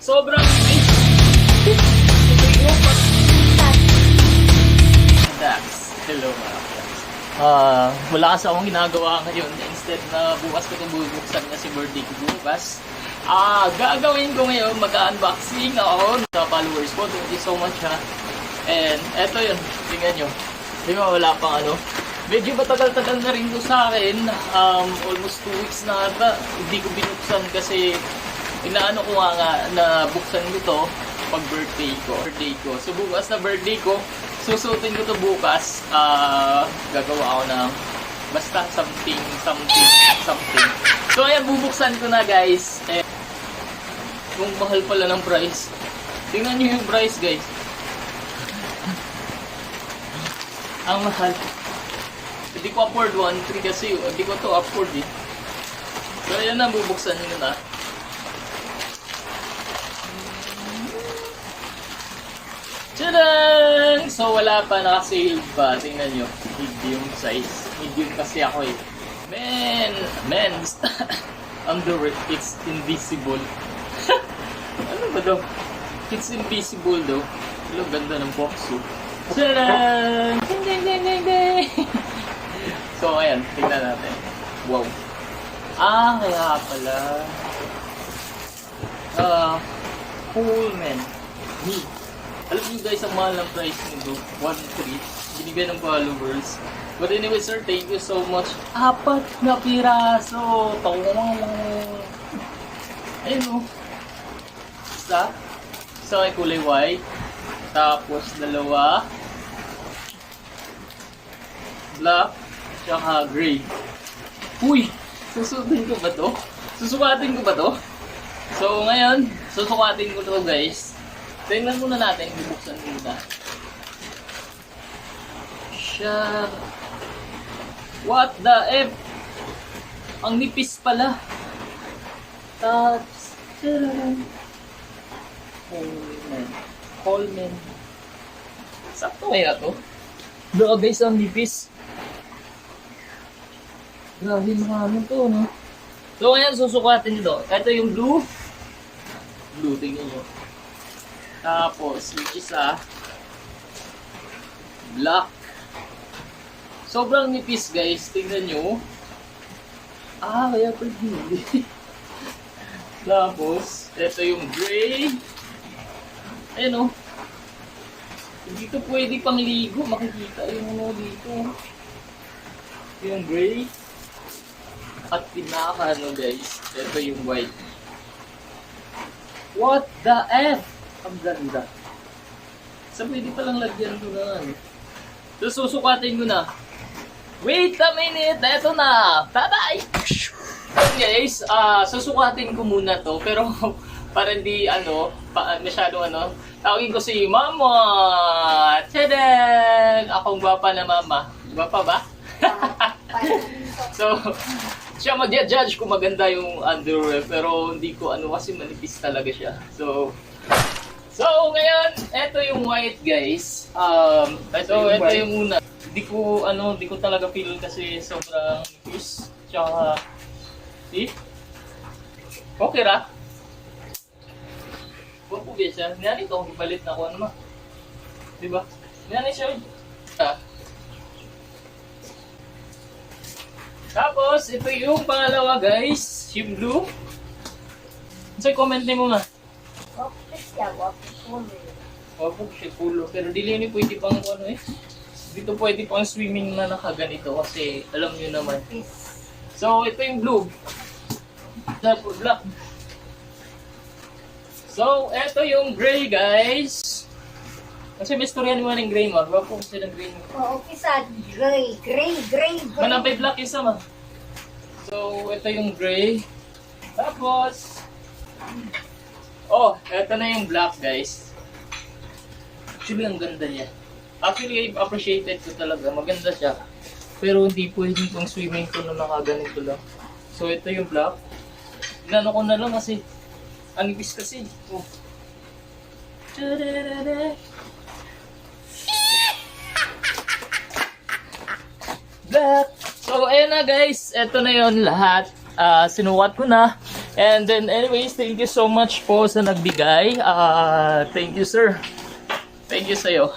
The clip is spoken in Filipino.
Sobrang bilis. Dax. Hello mga Dax. Wala kasi akong ginagawa ngayon. Instead na bukas ko itong bubuksan kasi birthday ko bukas. Gagawin ko ngayon, mag-unboxing ako sa followers ko. Thank you so much ha. And eto yun, tingnan nyo. Di ba wala pang ano? Medyo matagal-tagal na rin to sa akin. Almost 2 weeks na ata. Hindi ko binuksan kasi inaano ko nga na buksan ko to pag birthday ko. So bukas na birthday ko, susutin ko to bukas. Gagawa ako ng basta something. So ayan, bubuksan ko na guys. Kung mahal pala ng price. Tingnan nyo yung price guys. Ang mahal. Hindi ko afford 1.3 kasi hindi ko to afford eh. So ayan na, bubuksan nyo na. Tadaan! So wala pa, naka-sale pa. Tingnan nyo, medium size. Medium kasi ako eh. Man, it's invisible. Ano ba daw? It's invisible daw. Hello, ganda ng box oh. Tadaan! Ding! So ayan, tingnan natin. Wow. Kaya pala. Coleman. Alam niyo guys, ang mahal ng price nito. 1.3. Binigay ng followers. But anyway sir, thank you so much. 4 na piraso. Ayun o. Isa ay kulay white. Tapos dalawa. Black. Tsaka gray. Uy! Susukatin ko ba to? So ngayon, susukatin ko to guys. Tingnan muna natin, bubuksan muna. Siya. What the F? Ang nipis pala. Tapos, Coleman. Sakto kaya to? Look guys, ang nipis. Grabe naman to, no? So, ngayon, susukatin nito. Ito yung blue. Blue, tingnan nyo. Tapos, yung isa, black. Sobrang nipis, guys. Tingnan nyo. Kaya pala hindi. Tapos, ito yung gray. Ayan, o. Hindi ito pwede pang ligo. Makikita yung ano dito. Yung gray. At pinaka guys, ito yung white. What the F? Ang ganda. So pwede palang lagyan ko na. So susukatin ko na. Wait a minute! Ito na! Bye-bye! Guys, susukatin ko muna to. Pero para hindi masyado tawagin ko si Mama! Tadaan! Akong gwapa na mama. Gwapa ba? So, siya mag-judge kung maganda yung underwear, pero hindi ko kasi manipis talaga siya. So ngayon, eto yung white guys. Ito yung una. Hindi ko talaga feel kasi sobrang nipis. Tsaka, see? Okay ra? Huwag po ba siya? Nyan ito, ibalit na ako naman. Diba? Nyan siya. Tapos, ito yung pangalawa guys, yung blue. So, comment niyo mo nga. Wapok siya pulo. Pero dili ni pwede pang dito pwede pang swimming na nakaganito kasi alam niyo naman. So, ito yung blue. Tapos, black. So, ito yung gray guys. Kasi may storya naman ng gray mo. Wapok siya ng gray mo. Oo, isa gray. Manapay black isa ma. So, ito yung gray. Tapos, ito na yung black guys. Actually, ang ganda niya. Actually, appreciated ko talaga. Maganda siya. Pero hindi pwede pang swimming pool na nakaganito lang. So, ito yung black. Inano ko na lang kasi ang ipis kasi. Black. So, ayan na guys. Ito na yon lahat. Sinukat ko na. And then anyways, thank you so much po sa nagbigay. Thank you sir. Thank you sa'yo.